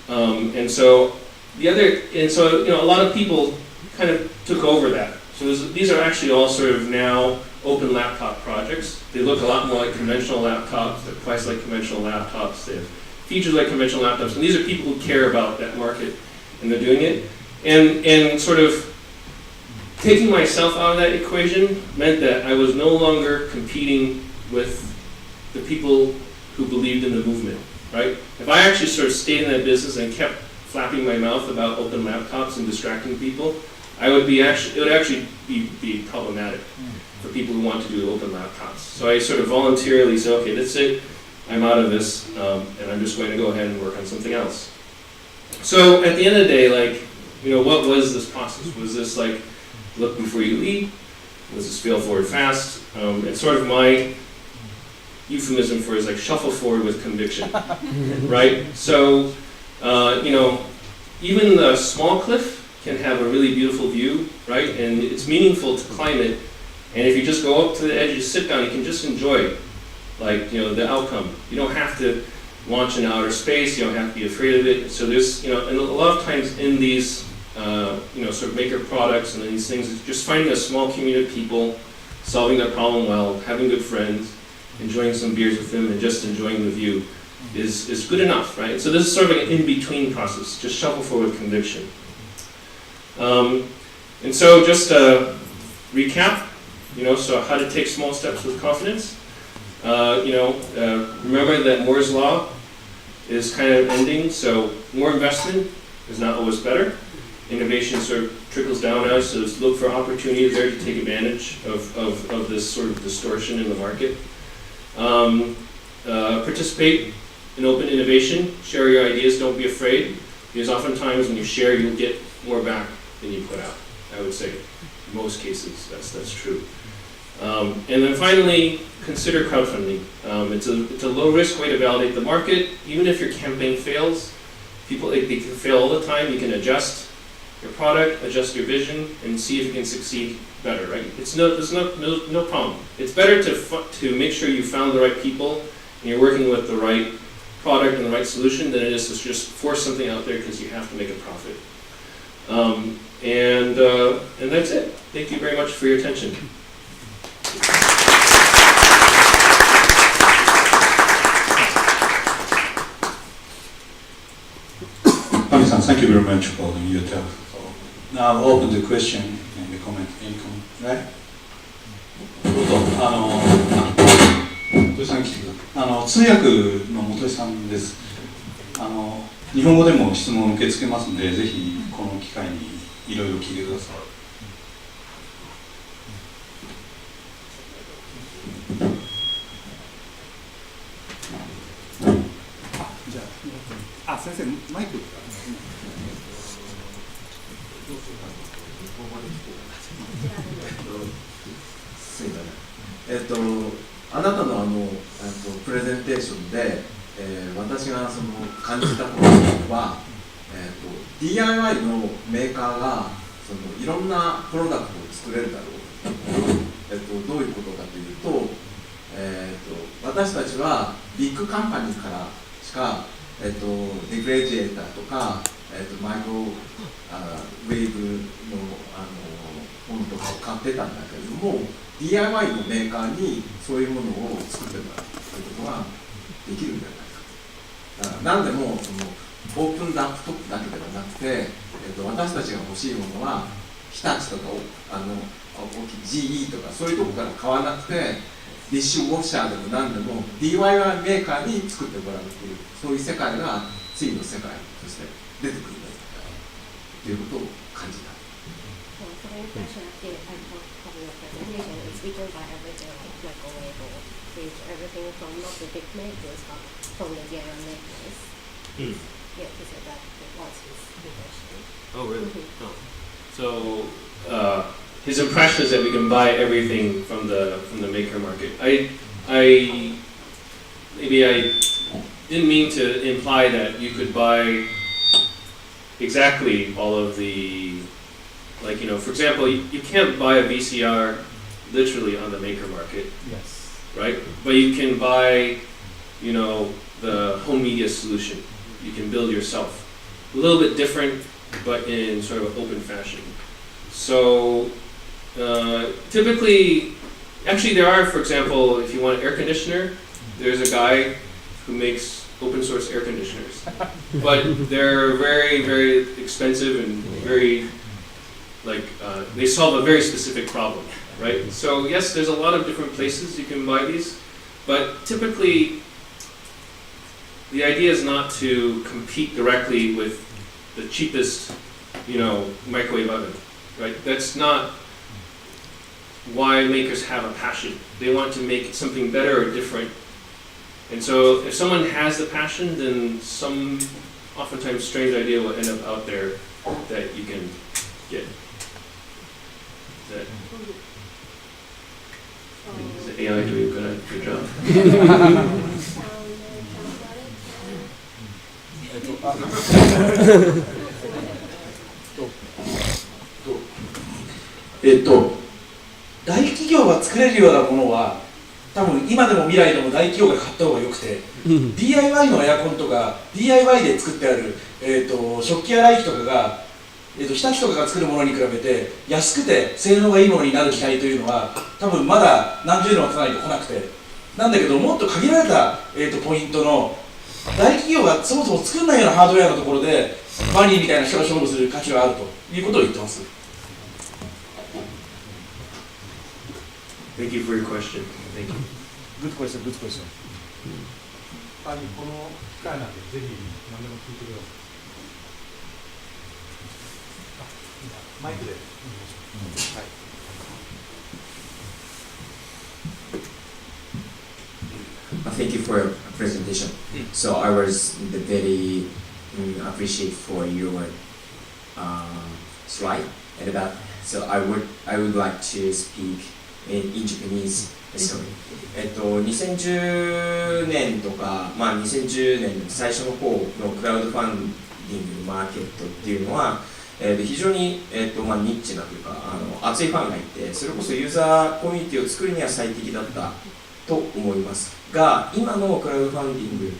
And so a lot of people kind of took over that. So these are actually all sort of now open laptop projects. They look a lot more like conventional laptops. They're priced like conventional laptops. They have features like conventional laptops. And these are people who care about that market, and they're doing it. And sort of taking myself out of that equation meant that I was no longer competing with the people who believed in the movement, right? If I actually sort of stayed in that business and kept flapping my mouth about open laptops and distracting people, it would actually be problematic for people who want to do open laptops. So I sort of voluntarily said, okay, that's it. I'm out of this, and I'm just going to go ahead and work on something else. So at the end of the day, like, what was this process? Was this like, look before you leap? Was this fail forward fast? It's sort of my euphemism for is like shuffle forward with conviction, right? So, even the small cliff can have a really beautiful view, right? And it's meaningful to climb it. And if you just go up to the edge, you sit down, you can just enjoy, like, the outcome. You don't have to launch into outer space. You don't have to be afraid of it. So there's, and a lot of times in these, sort of maker products and these things, it's just finding a small community of people, solving their problem well, having good friends, enjoying some beers with them, and just enjoying the view is good enough, right? So this is sort of like an in-between process, just shuffle forward with conviction. And so just to recap, so how to take small steps with confidence. Remember that Moore's Law is kind of ending, so more investment is not always better. Innovation sort of trickles down on us, so just look for opportunities there to take advantage of this sort of distortion in the market. Participate in open innovation, share your ideas, don't be afraid, because oftentimes when you share, you'll get more back than you put out, I would say. In most cases, that's true. And then finally, consider crowdfunding. It's a low-risk way to validate the market. Even if your campaign fails, they can fail all the time. You can adjust your product, adjust your vision, and see if you can succeed better, right? There's no problem. It's better to make sure you found the right people and you're working with the right product and the right solution than it is to just force something out there because you have to make a profit. And that's it. Thank you very much for your attention. Bunnie-san, thank you very much for your talk. Now open the question and the comment. Any comment, right? 元井さん来てください。通訳の元井さんです。日本語でも質問を受け付けますので、ぜひこの機会にいろいろ聞いてください。じゃあ、先生、マイク。あなたのプレゼンテーションで、私が感じたことは、DIY のメーカーがいろんなプロダクトを作れるだろう、どういうことかというと、私たちはビッグカンパニーからしか、ディフレジエーターとか、マイクロウェーブのものとかを買ってたんだけれども、 DIY のメーカーにそういうものを作ってもらうということができるんじゃないか。だから何でもそのオープンラップトップだけではなくて、私たちが欲しいものは日立とかGE とかそういうところから買わなくて、ディッシュウォッシャーでも何でも DIY メーカーに作ってもらうという、そういう世界が次の世界として出てくるんだということを感じた。For the impression I did, I thought of your presentation, it's we can buy everything like microwave or fridge, everything from not the big makers, but from the DIY makers. Yeah, he said that was his impression. Oh, really? Oh. So, his impression is that we can buy everything from the maker market. Maybe I didn't mean to imply that you could buy exactly all of the, like, you know, for example, you can't buy a VCR literally on the maker market. Yes. Right? But you can buy, you know, the home media solution. You can build yourself. A little bit different, but in sort of open fashion. So, typically, actually there are, for example, if you want an air conditioner, there's a guy who makes open source air conditioners. But they're very, very expensive and very, like, they solve a very specific problem, right? So yes, there's a lot of different places you can buy these, but typically the idea is not to compete directly with the cheapest, you know, microwave oven, right? That's not why makers have a passion. They want to make something better or different. And so if someone has the passion, then some oftentimes strange idea will end up out there that you can get. Is the AI doing a good job? Sound 大企業が作れるようなものは多分今でも未来でも大企業が買った方がよくて、DIY のエアコンとか DIY で作ってある、食器洗い機とかが、日立とかが作るものに比べて安くて性能がいいものになる機会というのは多分まだ何十年も経たないと来なくて、なんだけどもっと限られた、ポイントの大企業がそもそも作らないようなハードウェアのところでバニーみたいな人が勝負する価値があるということを言ってます。Thank you for your question. Thank you. Good question, good question. この機会なんでぜひ何でも聞いてください。マイクでお願いします。はい。Thank you for your presentation. So I was very appreciate for your slide and about. So I would like to speak in Japanese. Sorry. 2010年とか、2010年の最初の方のクラウドファンディングのマーケットっていうのは、非常に、ニッチなというか熱いファンがいて、それこそユーザーコミュニティを作るには最適だったと思いますが、今のクラウドファンディング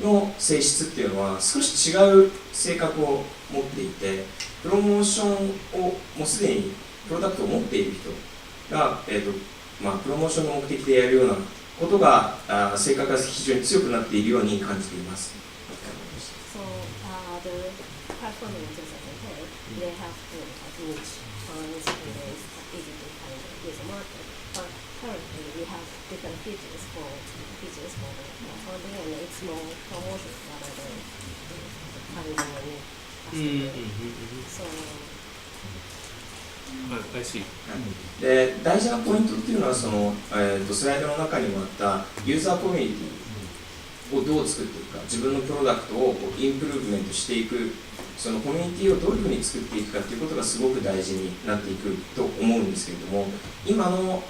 の性質っていうのは少し違う性格を持っていて、プロモーションをもうすでにプロダクトを持っている人が、プロモーションの目的でやるようなことが性格が非常に強くなっているように感じています。So the platform users as a whole, they have niche funds and it's easy to find user market. But currently we have different features for the crowdfunding and it's more promotion rather than having money. So I see. で、大事なポイントっていうのはその、スライドの中にもあったユーザーコミュニティをどう作っていくか、自分のプロダクトをインプルーブメントしていく、そのコミュニティをどういうふうに作っていくかっていうことがすごく大事になっていくと思うんですけれども、今の、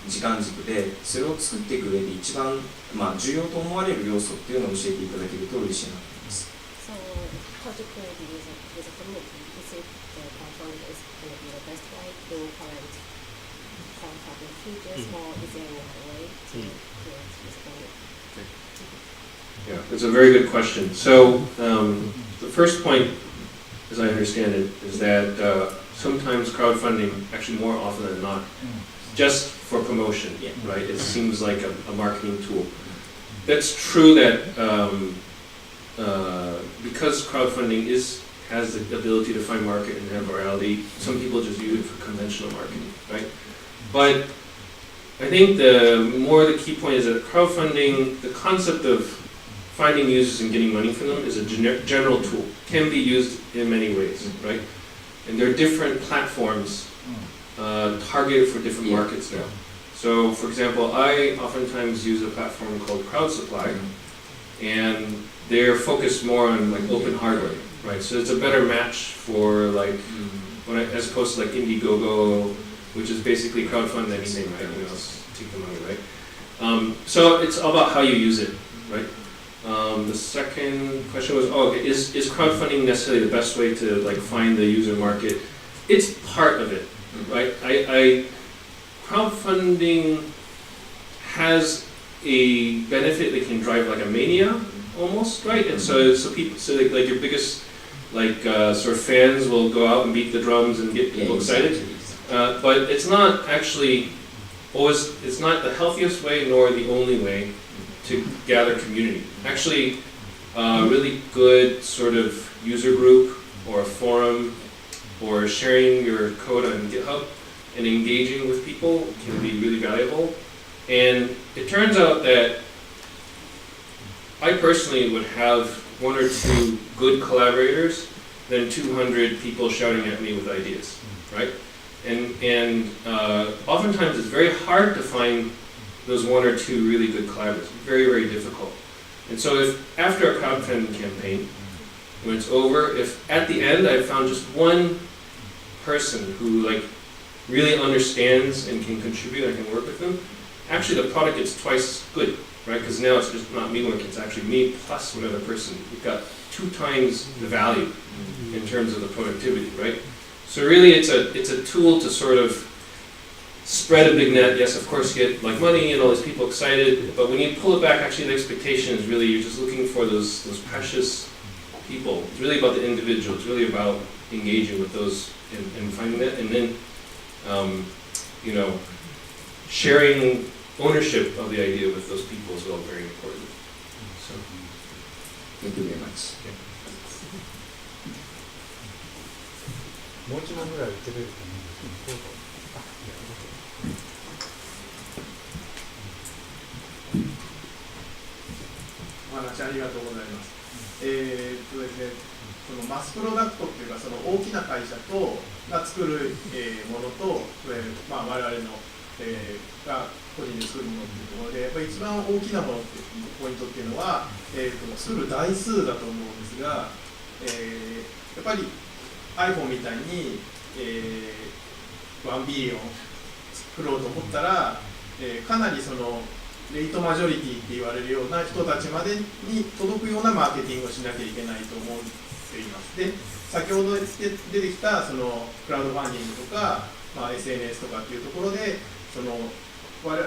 時間軸でそれを作っていく上で一番、重要と思われる要素っていうのを教えていただけると嬉しいなと思います。So how to create the user community? Is it the platform is going to be the best way to current crowdfunding features, or is there any other way to create user community? Yeah, it's a very good question. So the first point as I understand it, is that sometimes crowdfunding, actually more often than not, just for promotion, right? It seems like a marketing tool. That's true that because crowdfunding has the ability to find market and have virality, some people just use it for conventional marketing, right? But I think the key point is that crowdfunding, the concept of finding users and getting money from them is a general tool, can be used in many ways, right? And there are different platforms targeted for different markets now. So, for example, I oftentimes use a platform called CrowdSupply, and they're focused more on like open hardware, right? So it's a better match for like, as opposed to like Indiegogo, which is basically crowdfund anything, right? You know, take the money, right? So it's all about how you use it, right? The second question was, is crowdfunding necessarily the best way to like find the user market? It's part of it, right? Crowdfunding has a benefit that can drive like a mania almost, right? And so like your biggest sort of fans will go out and beat the drums and get people excited. But it's not actually always, it's not the healthiest way nor the only way to gather community. Actually, really good sort of user group or a forum or sharing your code on GitHub and engaging with people can be really valuable. And it turns out that I personally would have 1 or 2 good collaborators than 200 people shouting at me with ideas, right? And oftentimes it's very hard to find those 1 or 2 really good collaborators. Very, very difficult. And so if after a crowdfunding campaign, when it's over, if at the end I've found just one person who like really understands and can contribute, I can work with them, actually the product gets twice good, right? Because now it's just not me working, it's actually me plus one other person. We've got 2 times the value in terms of the productivity, right? So really it's a tool to sort of spread a big net. Yes, of course you get like money and all these people excited, but when you pull it back, actually the expectation is really you're just looking for those precious people. It's really about the individual. It's really about engaging with those and finding that, and then you know, sharing ownership of the idea with those people is all very important. So, Thank you very much. もう一問ぐらい受けれると思うんですけど、どうぞ。お話ありがとうございます。ですね、そのマスプロダクトっていうか、その大きな会社が作るものと、我々のが個人で作るものっていうところで、やっぱり一番大きなものっていうポイントっていうのは、作る台数だと思うんですが、やっぱり iPhone みたいに、1ビリオン作ろうと思ったら、かなりそのレイトマジョリティって言われるような人たちまでに届くようなマーケティングをしなきゃいけないと思っています。で、先ほど出てきたそのクラウドファンディングとか、SNS とかっていうところで、その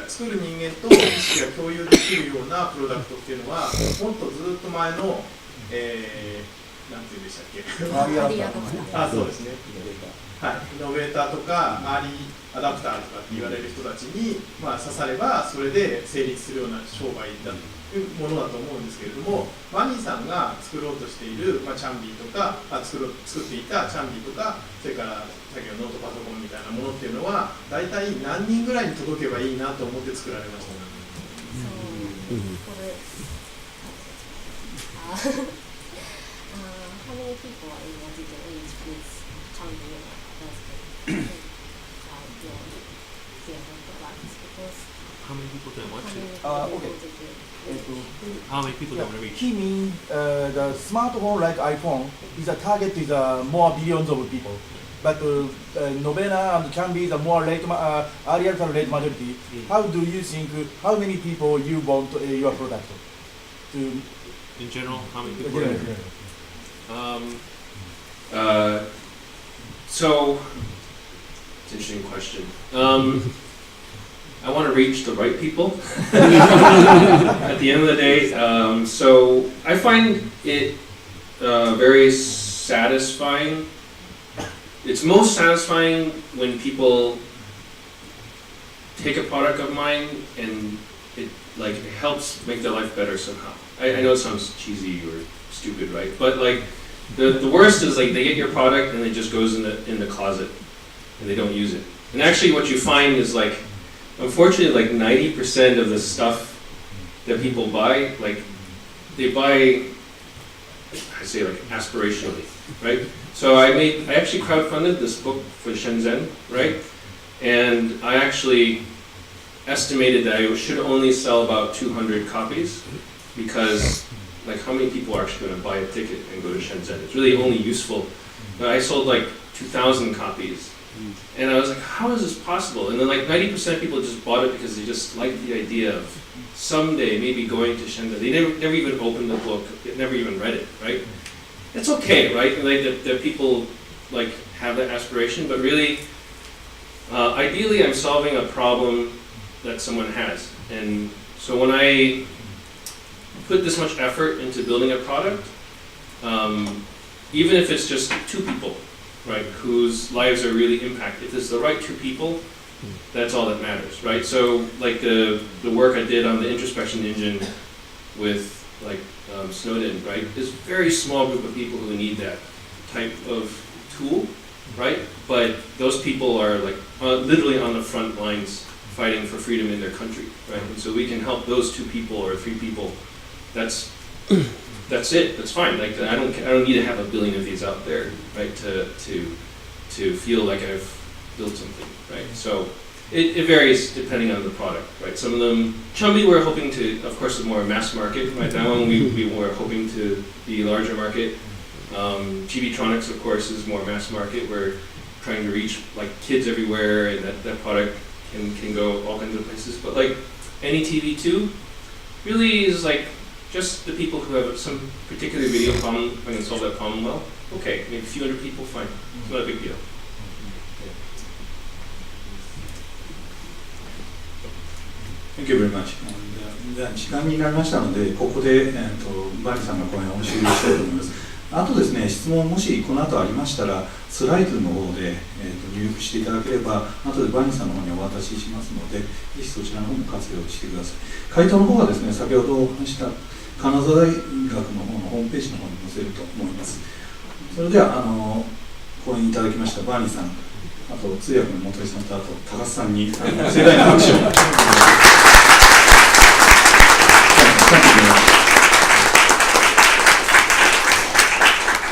作る人間と意識が共有できるようなプロダクトっていうのは、もっとずっと前の、なんていうんでしたっけ？そうですね。はい、イノベーターとかアーリーアダプターとかって言われる人たちに、刺さればそれで成立するような商売だというものだと思うんですけれども、バニーさんが作ろうとしている、チャンビーとか作っていたチャンビーとか、それから先ほどノートパソコンみたいなものっていうのは大体何人ぐらいに届けばいいなと思って作られましたか？How many people are in a given age with counting your products? Because How many people do I want to? okay. How many people do I want to reach? He means the smartphone like iPhone is a target is more billions of people. But Novena and can be the more late, earlier than late majority. How do you think, how many people you want your product to? In general, how many people? So, it's an interesting question. I want to reach the right people at the end of the day. So I find it very satisfying. It's most satisfying when people take a product of mine and it helps make their life better somehow. I know it sounds cheesy or stupid, right? But like the worst is like they get your product and it just goes in the closet and they don't use it. And actually what you find is like, unfortunately, like 90% of the stuff that people buy, like they buy, I say like aspirationally, right? So I actually crowdfunded this book for Shenzhen, right? And I actually estimated that I should only sell about 200 copies because like how many people are actually going to buy a ticket and go to Shenzhen? It's really only useful. But I sold like 2,000 copies. And I was like, how is this possible? And then like 90% of people just bought it because they just liked the idea of someday maybe going to Shenzhen. They never even opened the book, they never even read it, right? It's okay, right? Like that people like have that aspiration, but really, ideally I'm solving a problem that someone has. And so when I put this much effort into building a product, even if it's just 2 people, right, whose lives are really impacted. If it's the right 2 people, that's all that matters, right? So like the work I did on the introspection engine with like Snowden, right, is a very small group of people who need that type of tool, right? But those people are like literally on the front lines fighting for freedom in their country, right? And so we can help those 2 people or 3 people. That's it. That's fine. Like I don't need to have a billion of these out there, right? To feel like I've built something, right? So it varies depending on the product, right? Some of them, Chumby, we're hoping to, of course, is more mass market, right? That one we were hoping to be larger market. Chibitronics, of course, is more mass market. We're trying to reach like kids everywhere, and that product can go all kinds of places. But like any TV2 really is like just the people who have some particular video problem, if I can solve that problem well, okay, maybe a few hundred people, fine. It's not a big deal. Thank you very much. 時間になりましたので、ここで、バニさんの講演を終了したいと思います。あとですね、質問もしこの後ありましたら、スライドの方で、入力していただければ、後でバニさんの方にお渡ししますので、ぜひそちらの方も活用してください。回答の方はですね、先ほどお話した金沢大学の方のホームページの方に載せると思います。それでは講演いただきましたバーニーさん、あと通訳の本井さんとあと高須さんに盛大な拍手を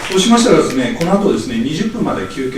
そうしましたらですね、この後ですね、20分まで休憩